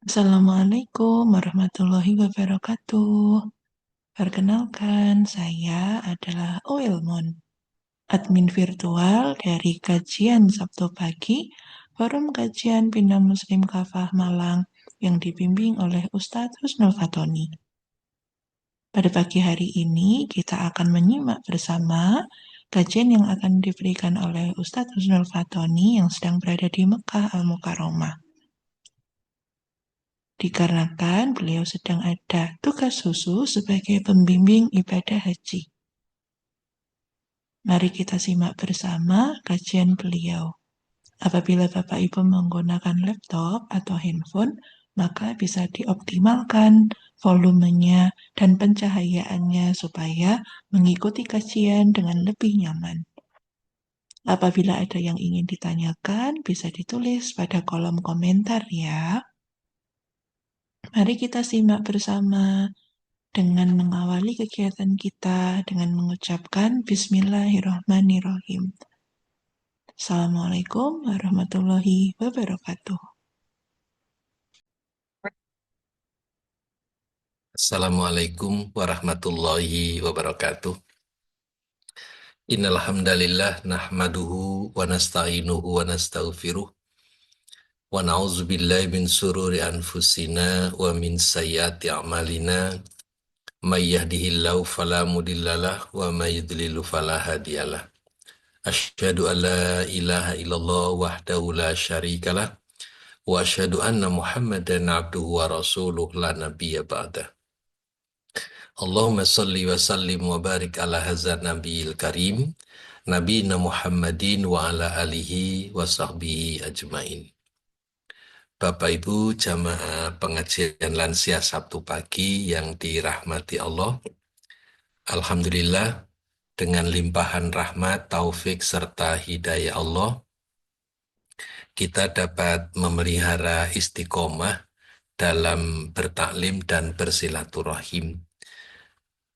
Assalamualaikum warahmatullahi wabarakatuh. Perkenalkan, saya adalah Oilmon, admin virtual dari kajian Sabtu pagi, Forum Kajian Bina Muslim Kafah Malang yang dibimbing oleh Ustadz Husnul Fatoni. Pada pagi hari ini, kita akan menyimak bersama kajian yang akan diberikan oleh Ustadz Husnul Fatoni yang sedang berada di Mekah Al-Mukarramah. Dikarenakan beliau sedang ada tugas khusus sebagai pembimbing ibadah haji. Mari kita simak bersama kajian beliau. Apabila Bapak Ibu menggunakan laptop atau handphone, maka bisa dioptimalkan volumenya dan pencahayaannya supaya mengikuti kajian dengan lebih nyaman. Apabila ada yang ingin ditanyakan, bisa ditulis pada kolom komentar ya. Mari kita simak bersama dengan mengawali kegiatan kita dengan mengucapkan Bismillahirrahmanirrahim. Assalamualaikum warahmatullahi wabarakatuh. Assalamualaikum warahmatullahi wabarakatuh. Innal hamdalillah nahmaduhu wa nasta'inuhu wa nastaghfiruh wa na'udzubillahi min sururi anfusina wa min sayyiati a'malina may yahdihillahu fala mudhillalah wa may yudlil fala hadiyalah. Asyhadu an la ilaha illallah wahdahu la syarikalah wa asyhadu anna Muhammadan abduhu wa rasuluh la nabiyya ba'dah. Allahumma salli wa sallim wa barik ala hazan nabiyil karim Nabina Muhammadin wa ala alihi wa sahbihi ajmain. Bapak Ibu jamaah pengajian lansia Sabtu pagi yang dirahmati Allah, Alhamdulillah dengan limpahan rahmat, taufik serta hidayah Allah, kita dapat memelihara istiqomah dalam bertaklim dan bersilaturahim.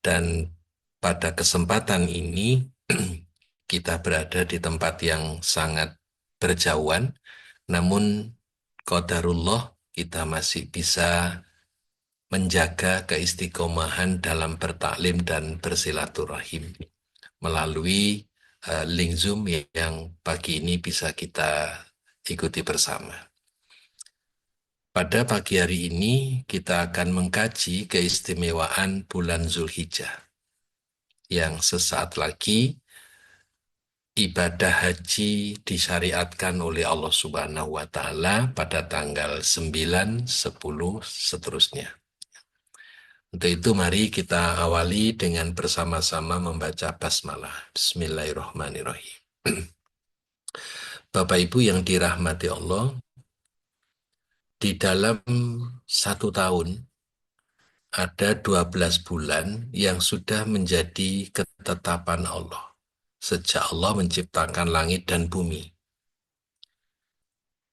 Dan pada kesempatan ini kita berada di tempat yang sangat berjauhan, namun qadarullah kita masih bisa menjaga keistiqomahan dalam bertaklim dan bersilaturahim melalui link Zoom yang pagi ini bisa kita ikuti bersama. Pada pagi hari ini kita akan mengkaji keistimewaan bulan Zulhijjah yang sesaat lagi ibadah haji disyariatkan oleh Allah Subhanahu wa Ta'ala pada tanggal 9, 10, seterusnya. Untuk itu mari kita awali dengan bersama-sama membaca basmalah. Bismillahirrahmanirrahim. Bapak Ibu yang dirahmati Allah, di dalam 1 tahun ada 12 bulan yang sudah menjadi ketetapan Allah sejak Allah menciptakan langit dan bumi.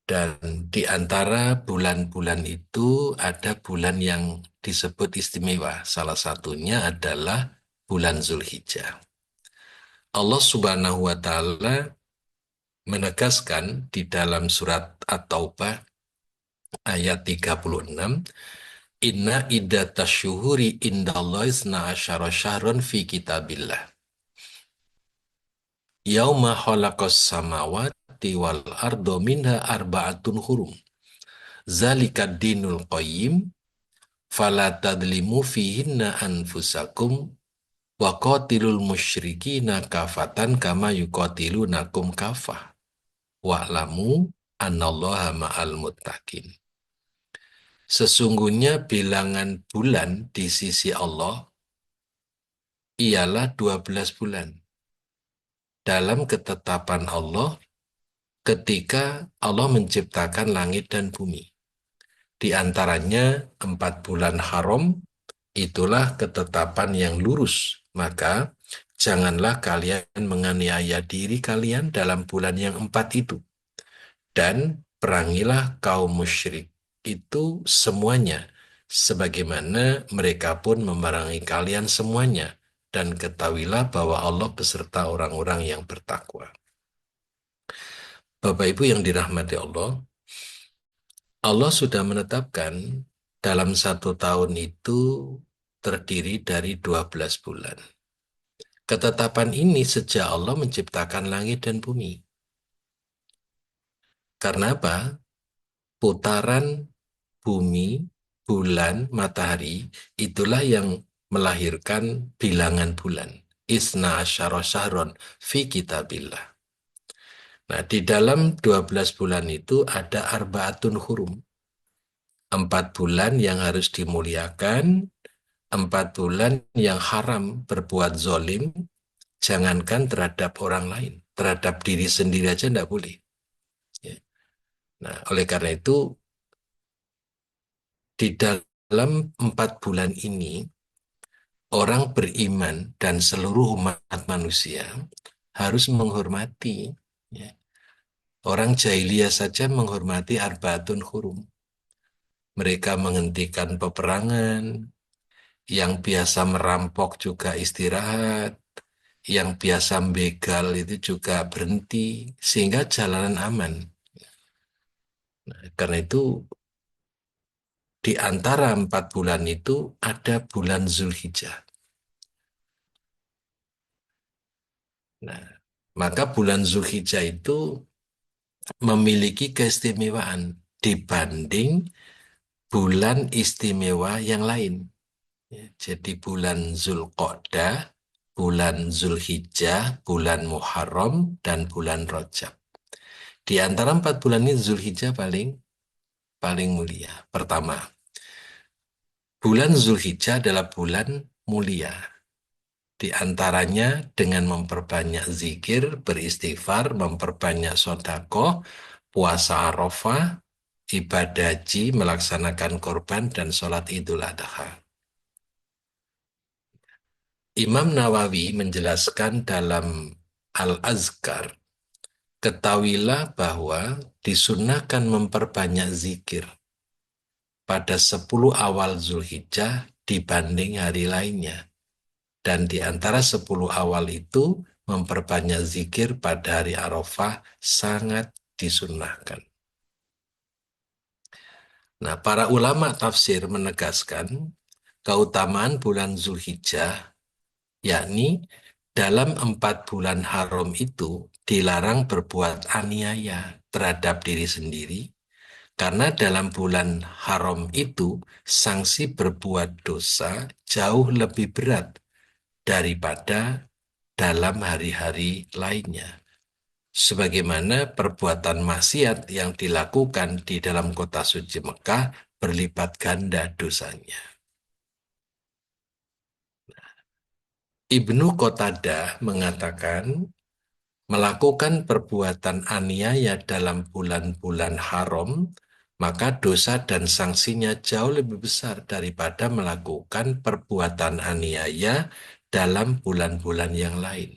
Dan di antara bulan-bulan itu ada bulan yang disebut istimewa. Salah satunya adalah bulan Zulhijjah. Allah Subhanahu wa Ta'ala menegaskan di dalam surat At-Taubah ayat 36, Inna iddatash syuhuri indallahi isna asyara syahrun fi kitabillah. Yauma khalaqas samawati wal ardo minha arba'atun hurum. Zalika dinul qayyim fala tadlimu fihinna anfusakum wa qatilul musyrikina kafatan kama yuqatilunakum kafah wa'lamu annallaha ma'al muttaqin. Sesungguhnya bilangan bulan di sisi Allah ialah 12 bulan. Dalam ketetapan Allah ketika Allah menciptakan langit dan bumi. Di antaranya 4 bulan haram, itulah ketetapan yang lurus. Maka janganlah kalian menganiaya diri kalian dalam bulan yang 4 itu. Dan perangilah kaum musyrik itu semuanya, sebagaimana mereka pun memerangi kalian semuanya. Dan ketahuilah bahwa Allah beserta orang-orang yang bertakwa. Bapak Ibu yang dirahmati Allah, Allah sudah menetapkan dalam satu tahun itu terdiri dari 12 bulan. Ketetapan ini sejak Allah menciptakan langit dan bumi. Karena apa? Putaran bumi, bulan, matahari, itulah yang melahirkan bilangan bulan. Isna asyara syahron fi kitabillah. Nah, di dalam 12 bulan itu ada arbaatun hurum. 4 bulan yang harus dimuliakan, 4 bulan yang haram berbuat zolim, jangankan terhadap orang lain, terhadap diri sendiri aja tidak boleh. Ya. Nah, oleh karena itu, di dalam 4 bulan ini, orang beriman dan seluruh umat manusia harus menghormati. Ya. Orang jahiliyah saja menghormati arbaatun hurum. Mereka menghentikan peperangan, yang biasa merampok juga istirahat, yang biasa begal itu juga berhenti, sehingga jalanan aman. Nah, karena itu di antara 4 bulan itu ada bulan Zulhijjah. Nah, maka bulan Zulhijjah itu memiliki keistimewaan dibanding bulan istimewa yang lain. Ya, jadi bulan Zulqa'dah, bulan Zulhijjah, bulan Muharram, dan bulan Rajab. Di antara 4 bulan ini Zulhijjah paling paling mulia. Pertama, bulan Zulhijjah adalah bulan mulia. Di antaranya dengan memperbanyak zikir, beristighfar, memperbanyak sodakoh, puasa Arafah, ibadah haji, melaksanakan korban, dan sholat Idul Adha. Imam Nawawi menjelaskan dalam Al-Azkar, ketahuilah bahwa disunahkan memperbanyak zikir pada 10 awal Zulhijjah dibanding hari lainnya. Dan di antara 10 awal itu, memperbanyak zikir pada hari Arafah sangat disunahkan. Nah, para ulama tafsir menegaskan keutamaan bulan Zulhijjah, yakni dalam 4 bulan haram itu dilarang berbuat aniaya terhadap diri sendiri, karena dalam bulan haram itu sanksi berbuat dosa jauh lebih berat daripada dalam hari-hari lainnya. Sebagaimana perbuatan maksiat yang dilakukan di dalam kota suci Mekah berlipat ganda dosanya. Ibnu Qatadah mengatakan, melakukan perbuatan aniaya dalam bulan-bulan haram, maka dosa dan sanksinya jauh lebih besar daripada melakukan perbuatan aniaya dalam bulan-bulan yang lain.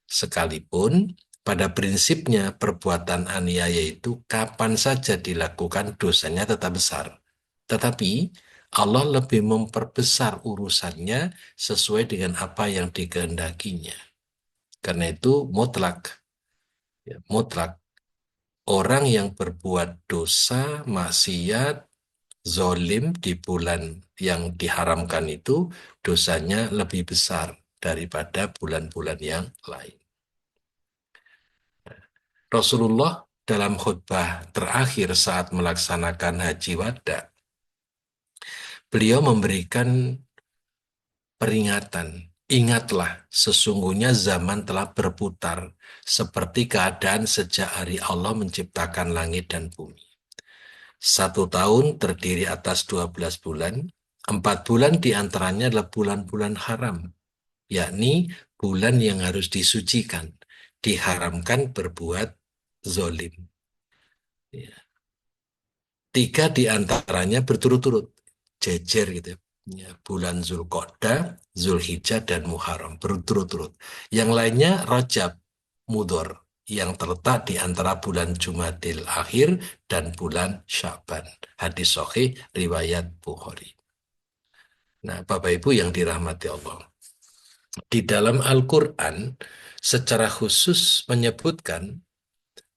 Sekalipun pada prinsipnya perbuatan aniaya itu kapan saja dilakukan dosanya tetap besar. Tetapi Allah lebih memperbesar urusannya sesuai dengan apa yang dikehendakinya. Karena itu mutlak. Ya, mutlak. Orang yang berbuat dosa, maksiat, zolim di bulan yang diharamkan itu dosanya lebih besar daripada bulan-bulan yang lain. Rasulullah dalam khutbah terakhir saat melaksanakan haji wada, beliau memberikan peringatan. Ingatlah, sesungguhnya zaman telah berputar seperti keadaan sejak hari Allah menciptakan langit dan bumi. 1 tahun terdiri atas 12 bulan, 4 bulan diantaranya adalah bulan-bulan haram, yakni bulan yang harus disucikan, diharamkan berbuat zolim. Ya. 3 diantaranya berturut-turut, jejer gitu. Ya, bulan Zulqa'dah, Zulhijjah, dan Muharram berturut-turut. Yang lainnya Rajab, Mudhor, yang terletak di antara bulan Jumadil Akhir dan bulan Sya'ban. Hadis sahih riwayat Bukhari. Nah, Bapak Ibu yang dirahmati Allah, di dalam Al-Quran secara khusus menyebutkan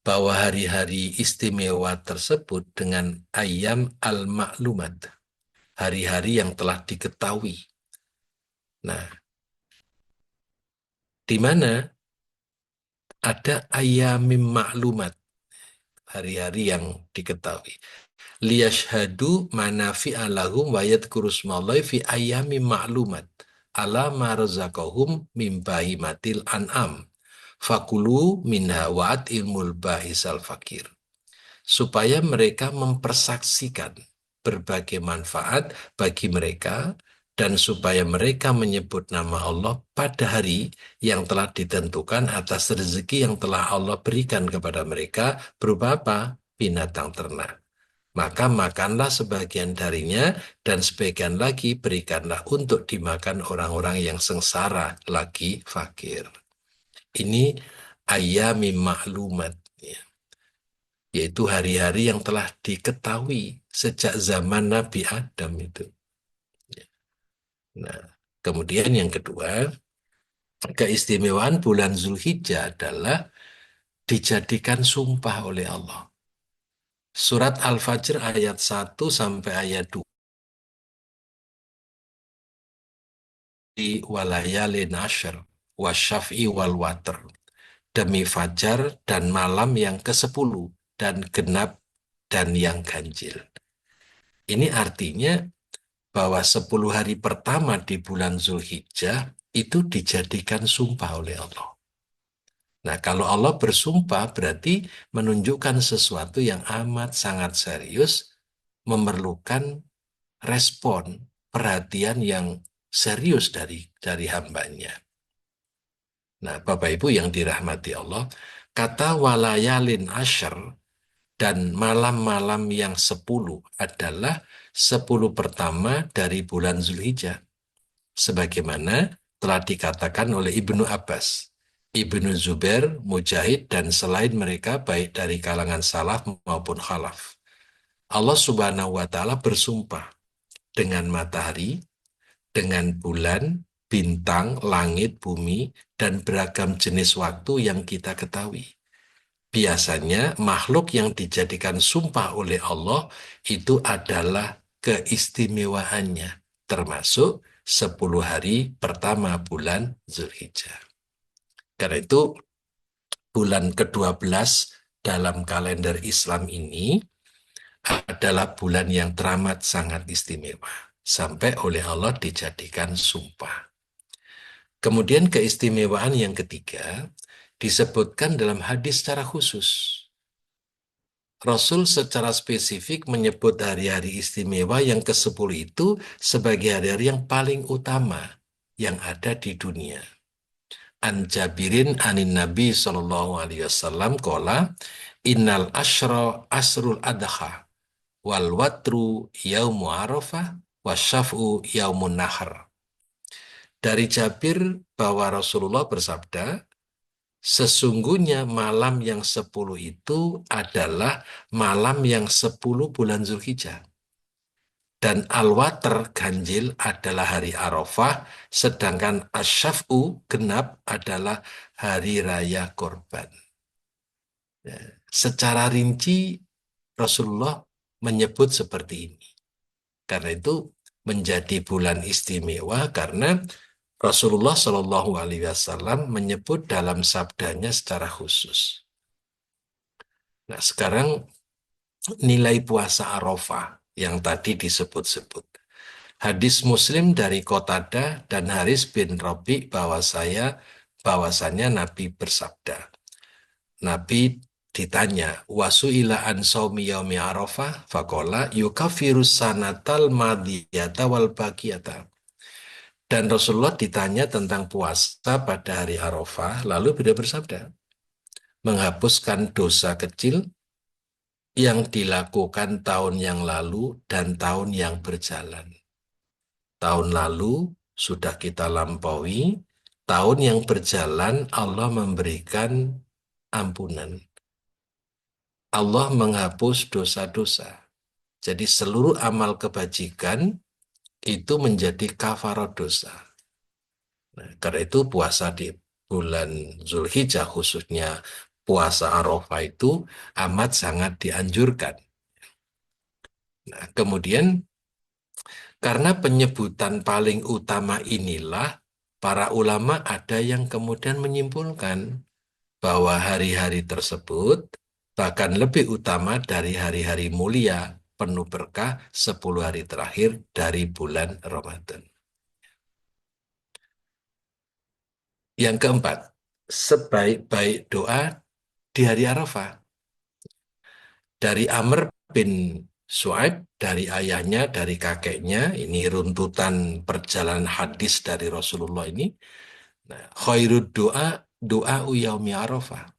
bahwa hari-hari istimewa tersebut dengan ayam al-ma'lumat, hari-hari yang telah diketahui. Nah, di mana ada ayamim ma'lumat, hari-hari yang diketahui. Liyashhadu manafi'a lahum wa yadhkuru smallahi fi ayamim ma'lumat ala ma razaqahum min bahimatil an'am. Fakulu minha wa'at ilmul ba'isal fakir. Supaya mereka mempersaksikan berbagai manfaat bagi mereka dan supaya mereka menyebut nama Allah pada hari yang telah ditentukan atas rezeki yang telah Allah berikan kepada mereka berupa apa? Binatang ternak. Maka makanlah sebagian darinya dan sebagian lagi berikanlah untuk dimakan orang-orang yang sengsara lagi fakir. Ini ayami ma'lumat, ya, yaitu hari-hari yang telah diketahui sejak zaman Nabi Adam itu. Nah, kemudian yang kedua, keistimewaan bulan Zulhijjah adalah dijadikan sumpah oleh Allah. Surat Al-Fajr ayat 1 sampai ayat 2. Di walayalin asyr, wasyaf'i wal watr. Demi fajar dan malam yang ke-10 dan genap dan yang ganjil. Ini artinya bahwa 10 hari pertama di bulan Zulhijjah itu dijadikan sumpah oleh Allah. Nah, kalau Allah bersumpah berarti menunjukkan sesuatu yang amat sangat serius, memerlukan respon, perhatian yang serius dari hambanya. Nah, Bapak Ibu yang dirahmati Allah, kata walayalin asyr dan malam-malam yang 10 adalah 10 pertama dari bulan Zulhijjah. Sebagaimana telah dikatakan oleh Ibnu Abbas, Ibnu Zubair, Mujahid, dan selain mereka baik dari kalangan salaf maupun khalaf. Allah Subhanahu wa Ta'ala bersumpah dengan matahari, dengan bulan, bintang, langit, bumi, dan beragam jenis waktu yang kita ketahui. Biasanya makhluk yang dijadikan sumpah oleh Allah itu adalah keistimewaannya, termasuk 10 hari pertama bulan Zulhijjah. Karena itu bulan ke-12 dalam kalender Islam ini adalah bulan yang teramat sangat istimewa, sampai oleh Allah dijadikan sumpah. Kemudian keistimewaan yang ketiga disebutkan dalam hadis secara khusus. Rasul secara spesifik menyebut hari-hari istimewa yang ke-10 itu sebagai hari-hari yang paling utama yang ada di dunia. An Jabirin anin Nabi sallallahu alaihi wasallam qala innal asyra asrul adha wal watru yaumu arafah wasyaf'u yaumun nahar. Dari Jabir bahwa Rasulullah bersabda, sesungguhnya malam yang 10 itu adalah malam yang 10 bulan Zulhijjah. Dan al-watr ganjil adalah hari Arafah, sedangkan asyaf'u genap adalah hari raya korban. Ya, secara rinci Rasulullah menyebut seperti ini. Karena itu menjadi bulan istimewa karena Rasulullah Shallallahu Alaihi Wasallam menyebut dalam sabdanya secara khusus. Nah, sekarang nilai puasa Arafah yang tadi disebut-sebut. Hadis Muslim dari Qatadah dan Haris bin Rabi bahwasanya Nabi bersabda. Nabi ditanya, wasu'ila an saumi yaumi Arafah faqala yukafirus sanatal madiyata wal baqiyata. Dan Rasulullah ditanya tentang puasa pada hari Arafah, lalu beliau bersabda, menghapuskan dosa kecil yang dilakukan tahun yang lalu dan tahun yang berjalan. Tahun lalu sudah kita lampaui, tahun yang berjalan Allah memberikan ampunan. Allah menghapus dosa-dosa. Jadi seluruh amal kebajikan itu menjadi kafarat dosa. Nah, karena itu puasa di bulan Zulhijjah khususnya puasa Arafah itu amat sangat dianjurkan. Nah, kemudian karena penyebutan paling utama inilah, para ulama ada yang kemudian menyimpulkan bahwa hari-hari tersebut bahkan lebih utama dari hari-hari mulia penuh berkah 10 hari terakhir dari bulan Ramadan. Yang keempat, sebaik-baik doa di hari Arafah. Dari Amr bin Su'aib, dari ayahnya, dari kakeknya, ini runtutan perjalanan hadis dari Rasulullah ini. Nah, khairud doa, doa yaumi Arafah.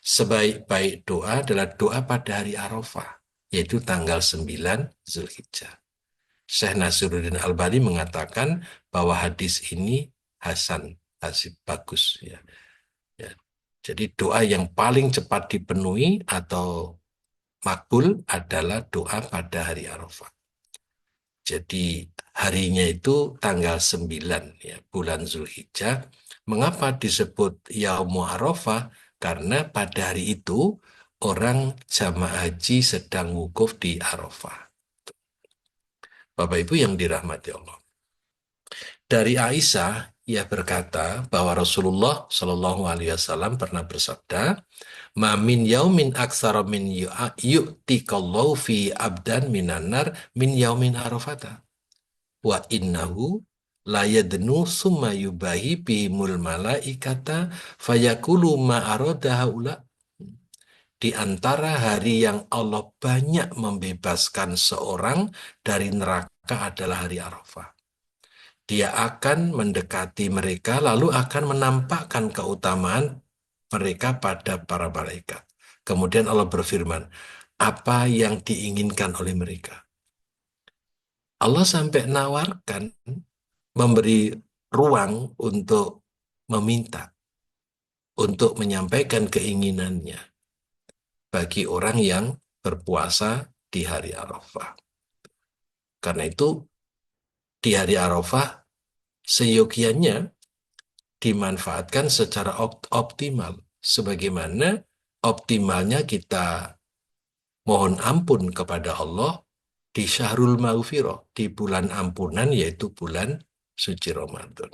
Sebaik-baik doa adalah doa pada hari Arafah, yaitu tanggal 9 Zulhijjah. Syekh Nasiruddin Albani mengatakan bahwa hadis ini hasan, hasil bagus. Ya. Ya. Jadi doa yang paling cepat dipenuhi atau makbul adalah doa pada hari Arafah. Jadi harinya itu tanggal 9 ya, bulan Zulhijjah. Mengapa disebut Yaumu Arafah? Karena pada hari itu orang jamaah haji sedang wukuf di Arafah. Bapak Ibu yang dirahmati Allah. Dari Aisyah, ia berkata bahwa Rasulullah Shallallahu Alaihi Wasallam pernah bersabda, "Ma min yaumin aksara min yu'tikallahu fi abdan minanar min yaumin arafata. Wa innahu la yadnu summa yubahi bihimul malaikata fayakulu ma arada haula." Di antara hari yang Allah banyak membebaskan seorang dari neraka adalah hari Arafah. Dia akan mendekati mereka lalu akan menampakkan keutamaan mereka pada para malaikat. Kemudian Allah berfirman, apa yang diinginkan oleh mereka? Allah sampai nawarkan, memberi ruang untuk meminta, untuk menyampaikan keinginannya bagi orang yang berpuasa di hari Arafah. Karena itu, di hari Arafah, seyogianya dimanfaatkan secara optimal. Sebagaimana optimalnya kita mohon ampun kepada Allah di Syahrul Maghfirah, di bulan ampunan yaitu bulan suci Ramadan.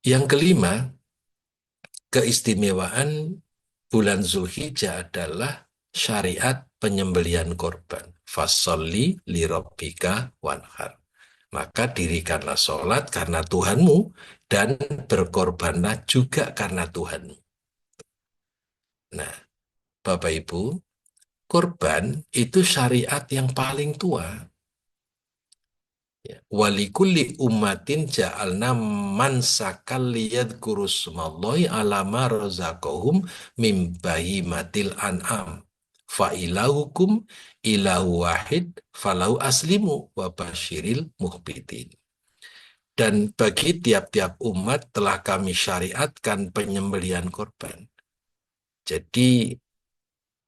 Yang kelima, keistimewaan bulan Zulhijjah adalah syariat penyembelihan korban. Fasolli li rabbika wanhar. Maka dirikanlah sholat karena Tuhanmu dan berkorbanlah juga karena Tuhanmu. Nah, Bapak Ibu, korban itu syariat yang paling tua. Walikulli ummatin ja'alna mansakal liyadhkuru smallahi ala ma razaqahum min bahimatil an'am. Fa ilahukum ilahu wahid falau aslimu wa basyiril muhbitin. Dan bagi tiap-tiap umat telah kami syariatkan penyembelihan korban. Jadi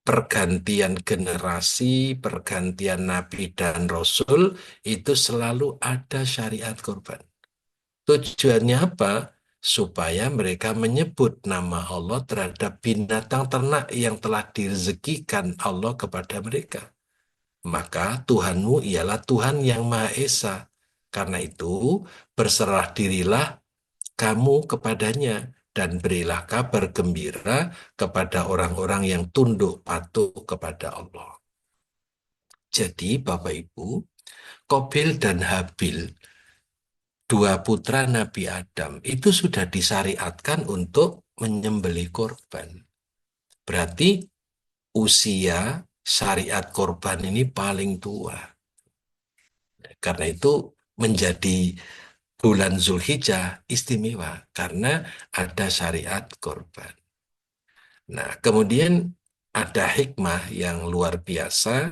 pergantian generasi, pergantian nabi dan rasul itu selalu ada syariat korban. Tujuannya apa? Supaya mereka menyebut nama Allah terhadap binatang ternak yang telah direzekikan Allah kepada mereka. Maka Tuhanmu ialah Tuhan yang Maha Esa. Karena itu, berserah dirilah kamu kepadanya dan berilah kabar gembira kepada orang-orang yang tunduk patuh kepada Allah. Jadi Bapak Ibu, Qabil dan Habil, dua putra Nabi Adam, itu sudah disyariatkan untuk menyembelih korban. Berarti usia syariat korban ini paling tua. Karena itu menjadi bulan Zulhijjah istimewa karena ada syariat korban. Nah, kemudian ada hikmah yang luar biasa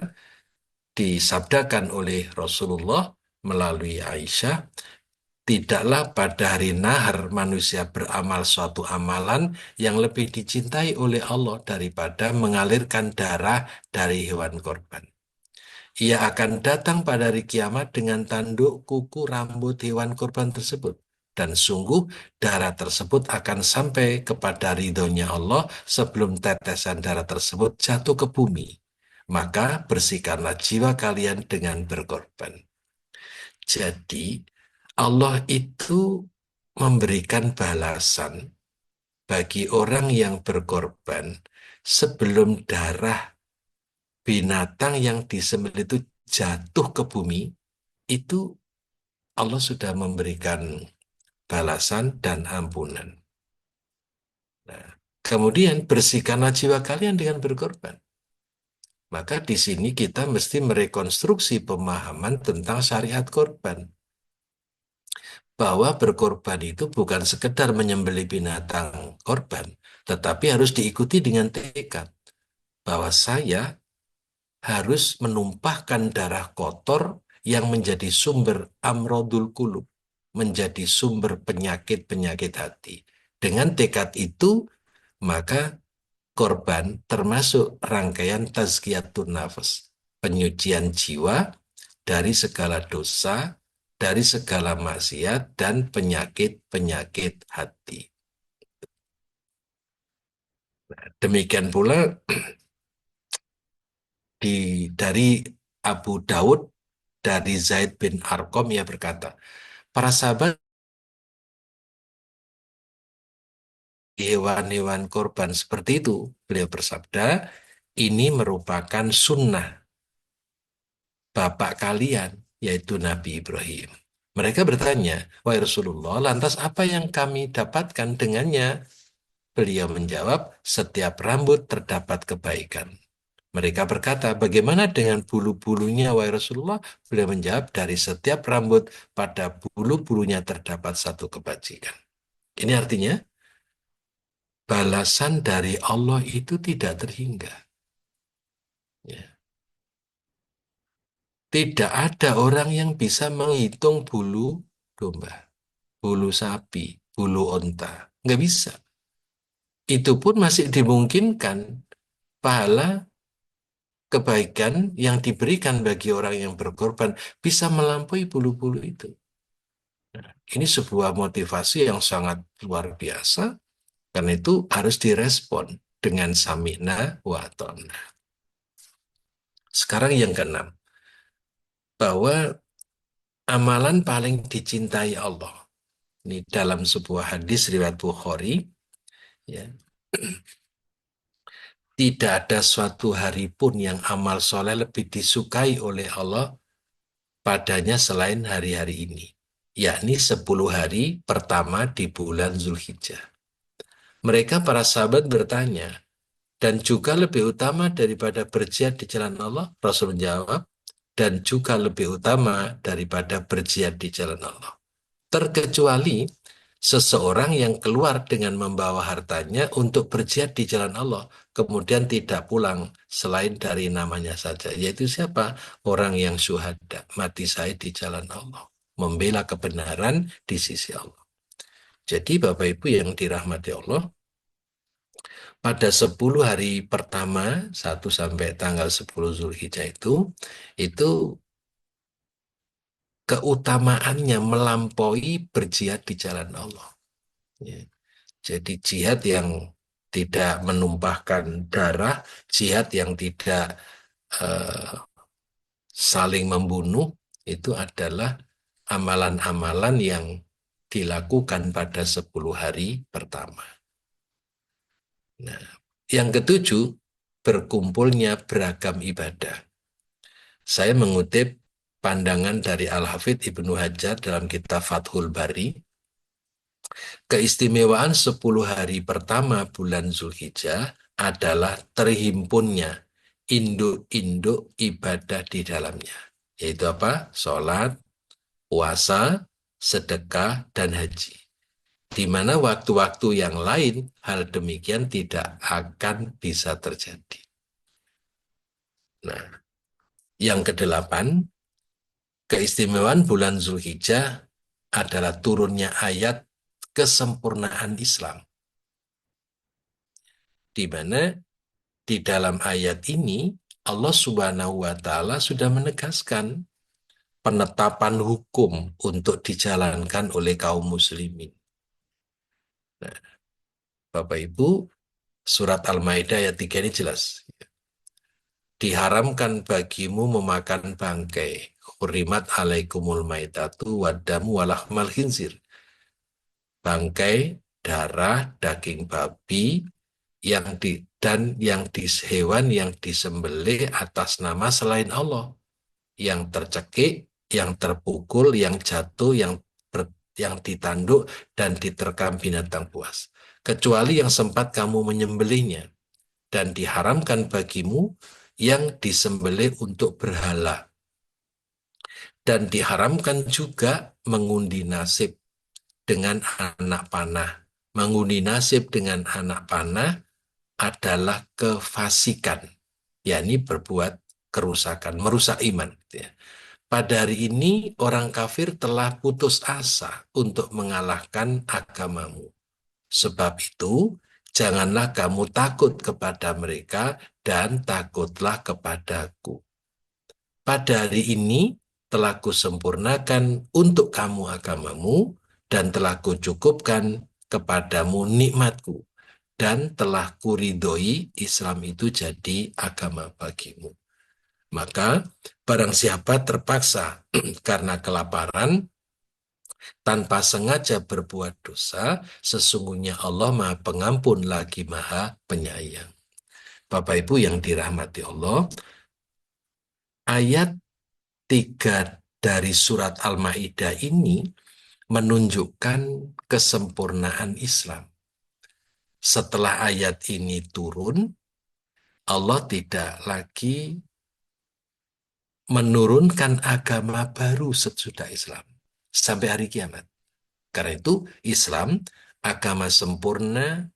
disabdakan oleh Rasulullah melalui Aisyah, tidaklah pada hari nahar manusia beramal suatu amalan yang lebih dicintai oleh Allah daripada mengalirkan darah dari hewan korban. Ia akan datang pada hari kiamat dengan tanduk, kuku, rambut hewan korban tersebut. Dan sungguh darah tersebut akan sampai kepada ridhonya Allah sebelum tetesan darah tersebut jatuh ke bumi. Maka bersihkanlah jiwa kalian dengan berkorban. Jadi Allah itu memberikan balasan bagi orang yang berkorban sebelum darah binatang yang disembelih itu jatuh ke bumi, itu Allah sudah memberikan balasan dan ampunan. Nah, kemudian bersihkanlah jiwa kalian dengan berkorban. Maka di sini kita mesti merekonstruksi pemahaman tentang syariat korban. Bahwa berkorban itu bukan sekedar menyembelih binatang korban, tetapi harus diikuti dengan tekad. Bahwa saya harus menumpahkan darah kotor yang menjadi sumber amrodul kulub, menjadi sumber penyakit-penyakit hati. Dengan tekad itu, maka korban termasuk rangkaian tazkiyatun nafas, penyucian jiwa dari segala dosa, dari segala maksiat, dan penyakit-penyakit hati. Demikian pula dari Abu Daud, dari Zaid bin Arqam, ia berkata, para sahabat hewan-hewan korban seperti itu, beliau bersabda, ini merupakan sunnah bapak kalian, yaitu Nabi Ibrahim. Mereka bertanya, wahai Rasulullah, lantas apa yang kami dapatkan dengannya? Beliau menjawab, setiap rambut terdapat kebaikan. Mereka berkata, bagaimana dengan bulu-bulunya, wahai Rasulullah? Beliau menjawab, dari setiap rambut pada bulu-bulunya terdapat satu kebajikan. Ini artinya, balasan dari Allah itu tidak terhingga. Ya. Tidak ada orang yang bisa menghitung bulu domba, bulu sapi, bulu onta. Nggak bisa. Itu pun masih dimungkinkan pahala kebaikan yang diberikan bagi orang yang berkorban bisa melampaui bulu-bulu itu. Nah, ini sebuah motivasi yang sangat luar biasa, karena itu harus direspon dengan samina wa ta'na. Sekarang yang keenam, bahwa amalan paling dicintai Allah. Ini dalam sebuah hadis riwayat Bukhari, ya, tidak ada suatu hari pun yang amal soleh lebih disukai oleh Allah padanya selain hari-hari ini, yakni 10 hari pertama di bulan Zulhijjah. Mereka para sahabat bertanya, dan juga lebih utama daripada berjihad di jalan Allah? Rasul menjawab, dan juga lebih utama daripada berjihad di jalan Allah. Terkecuali seseorang yang keluar dengan membawa hartanya untuk berjihad di jalan Allah, kemudian tidak pulang selain dari namanya saja. Yaitu siapa? Orang yang syuhada, mati syahid di jalan Allah, membela kebenaran di sisi Allah. Jadi Bapak Ibu yang dirahmati Allah, pada 10 hari pertama, 1 sampai tanggal 10 Zulhijjah itu keutamaannya melampaui berjihad di jalan Allah. Ya. Jadi jihad yang tidak menumpahkan darah, jihad yang tidak uh, saling membunuh, itu adalah amalan-amalan yang dilakukan pada 10 hari pertama. Nah, yang ketujuh, berkumpulnya beragam ibadah. Saya mengutip pandangan dari Al-Hafidh Ibnu Hajar dalam kitab Fathul Bari. Keistimewaan 10 hari pertama bulan Zulhijjah adalah terhimpunnya induk-induk ibadah di dalamnya. Yaitu apa? Sholat, puasa, sedekah, dan haji. Di mana waktu-waktu yang lain hal demikian tidak akan bisa terjadi. Nah, yang kedelapan, keistimewaan bulan Zulhijjah adalah turunnya ayat kesempurnaan Islam. Di mana di dalam ayat ini Allah Subhanahu wa taala sudah menegaskan penetapan hukum untuk dijalankan oleh kaum muslimin. Nah, Bapak Ibu, surat Al-Maidah ayat 3 ini jelas. Diharamkan bagimu memakan bangkai. Hurimat alaikumul maitatu wadamu walahmal khinzir. Bangkai, darah, daging babi, dan yang hewan yang disembelih atas nama selain Allah, yang tercekik, yang terpukul, yang jatuh, yang ditanduk dan diterkam binatang buas, kecuali yang sempat kamu menyembelihnya, dan diharamkan bagimu yang disembelih untuk berhala, dan diharamkan juga mengundi nasib dengan anak panah. Mengundi nasib dengan anak panah adalah kefasikan, yakni berbuat kerusakan, merusak iman. Pada hari ini orang kafir telah putus asa untuk mengalahkan agamamu. Sebab itu, janganlah kamu takut kepada mereka dan takutlah kepadaku. Pada hari ini telah kusempurnakan untuk kamu agamamu dan telah kucukupkan kepadamu nikmatku dan telah kuridhoi Islam itu jadi agama bagimu. Maka barang siapa terpaksa karena kelaparan tanpa sengaja berbuat dosa, sesungguhnya Allah Maha Pengampun lagi Maha Penyayang. Bapak Ibu yang dirahmati Allah, ayat 3 dari surat Al-Maidah ini menunjukkan kesempurnaan Islam. Setelah ayat ini turun, Allah tidak lagi menurunkan agama baru sesudah Islam sampai hari kiamat. Karena itu Islam agama sempurna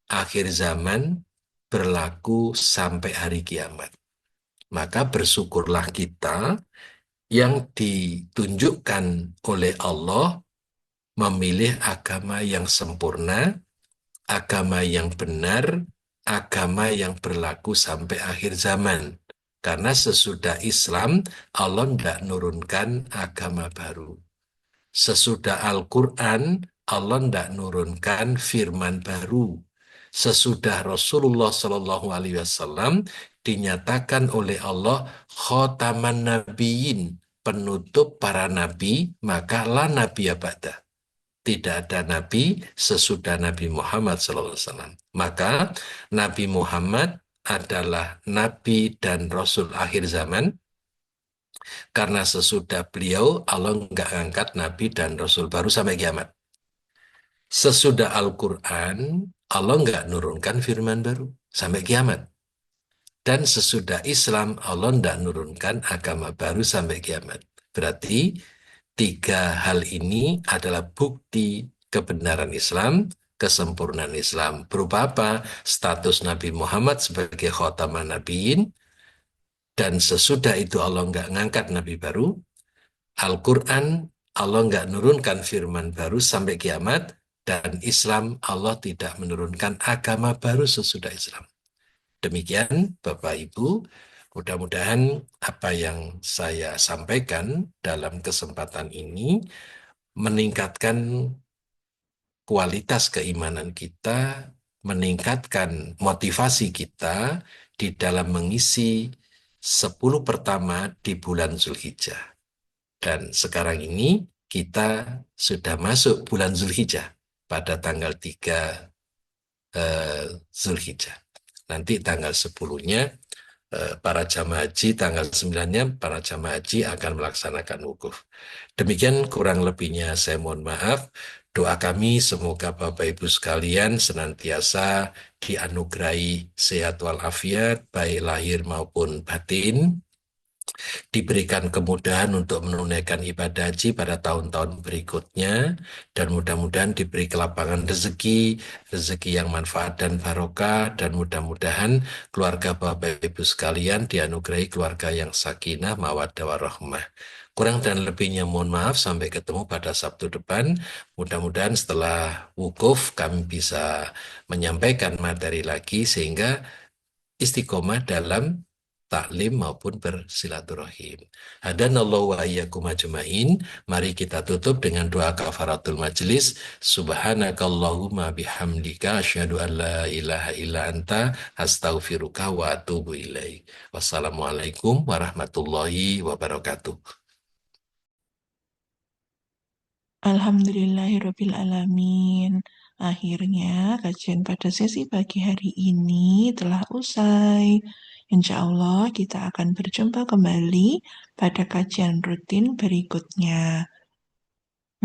akhir zaman berlaku sampai hari kiamat. Maka bersyukurlah kita yang ditunjukkan oleh Allah memilih agama yang sempurna, agama yang benar, agama yang berlaku sampai akhir zaman. Karena sesudah Islam, Allah tidak nurunkan agama baru. Sesudah Al-Quran, Allah tidak nurunkan firman baru. Sesudah Rasulullah SAW dinyatakan oleh Allah khotaman nabiyyin, penutup para nabi, maka la nabi ba'da. Tidak ada nabi sesudah Nabi Muhammad SAW. Maka Nabi Muhammad adalah nabi dan rasul akhir zaman, karena sesudah beliau Allah nggak angkat nabi dan rasul baru sampai kiamat. Sesudah Al-Quran Allah nggak nurunkan firman baru sampai kiamat. Dan sesudah Islam Allah nggak nurunkan agama baru sampai kiamat. Berarti 3 hal ini adalah bukti kebenaran Islam, kesempurnaan Islam. Berupa apa? Status Nabi Muhammad sebagai khotaman nabiin, dan sesudah itu Allah nggak ngangkat Nabi baru. Al-Quran Allah nggak nurunkan firman baru sampai kiamat, dan Islam Allah tidak menurunkan agama baru sesudah Islam. Demikian Bapak Ibu, mudah-mudahan apa yang saya sampaikan dalam kesempatan ini meningkatkan kualitas keimanan kita, meningkatkan motivasi kita di dalam mengisi 10 pertama di bulan Zulhijjah. Dan sekarang ini kita sudah masuk bulan Zulhijjah pada tanggal 3 Zulhijjah. Nanti tanggal 10-nya para jamaah haji, tanggal 9-nya para jamaah haji akan melaksanakan wukuf. Demikian kurang lebihnya saya mohon maaf. Doa kami semoga Bapak Ibu sekalian senantiasa dianugerahi sehat walafiat, baik lahir maupun batin, diberikan kemudahan untuk menunaikan ibadah haji pada tahun-tahun berikutnya, dan mudah-mudahan diberi kelapangan rezeki, rezeki yang manfaat dan barokah, dan mudah-mudahan keluarga Bapak Ibu sekalian dianugerahi keluarga yang sakinah, mawaddah warahmah. Kurang dan lebihnya mohon maaf, sampai ketemu pada Sabtu depan. Mudah-mudahan setelah wukuf kami bisa menyampaikan materi lagi sehingga istiqomah dalam taklim maupun bersilaturahim. Hadanallahu wa iyyakum ajmain. Mari kita tutup dengan doa kafaratul majelis. Subhanakallahumma bihamdika asyhadu an la ilaha illa anta astaghfiruka wa atubu ilaik. Wassalamualaikum warahmatullahi wabarakatuh. Alhamdulillahirabbil alamin. Akhirnya kajian pada sesi pagi hari ini telah usai. Insya Allah kita akan berjumpa kembali pada kajian rutin berikutnya.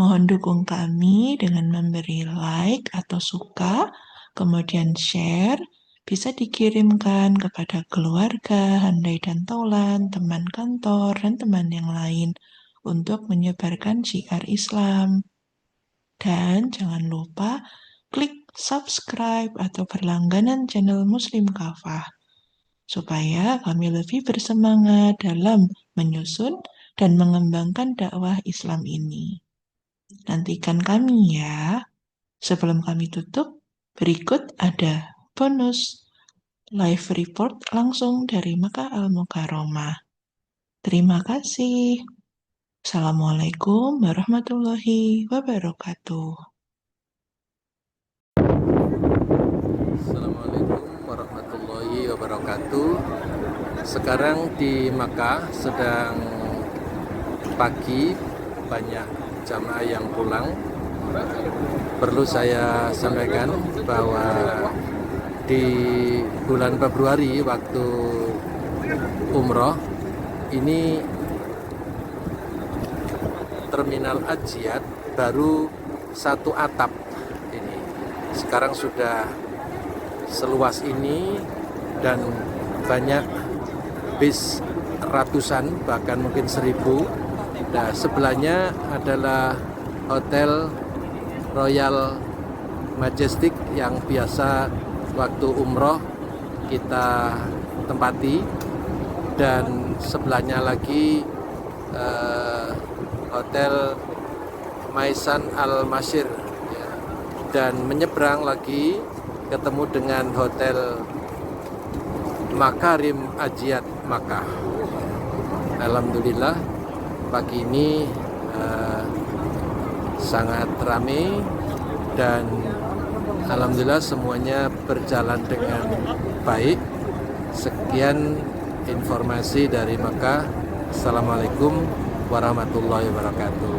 Mohon dukung kami dengan memberi like atau suka, kemudian share, bisa dikirimkan kepada keluarga, handai dan taulan, teman kantor, dan teman yang lain untuk menyebarkan syiar Islam. Dan jangan lupa klik subscribe atau berlangganan channel Muslim Kafah, supaya kami lebih bersemangat dalam menyusun dan mengembangkan dakwah Islam ini. Nantikan kami ya. Sebelum kami tutup, berikut ada bonus live report langsung dari Makkah Al-Mukarramah. Terima kasih. Assalamualaikum warahmatullahi wabarakatuh. Assalamualaikum warahmatullahi wabarakatuh. Sekarang di Makkah sedang pagi, banyak jamaah yang pulang. Perlu saya sampaikan bahwa di bulan Februari waktu umroh ini Terminal Ajiat baru satu atap ini. Sekarang sudah seluas ini dan banyak bis ratusan bahkan mungkin 1000. Nah, sebelahnya adalah Hotel Royal Majestic yang biasa waktu umroh kita tempati, dan sebelahnya lagi Hotel Maisan Al-Masyir, ya. Dan menyeberang lagi ketemu dengan Hotel Makarim Ajiat Makkah. Alhamdulillah pagi ini sangat ramai dan alhamdulillah semuanya berjalan dengan baik. Sekian informasi dari Makkah. Assalamualaikum warahmatullahi wabarakatuh.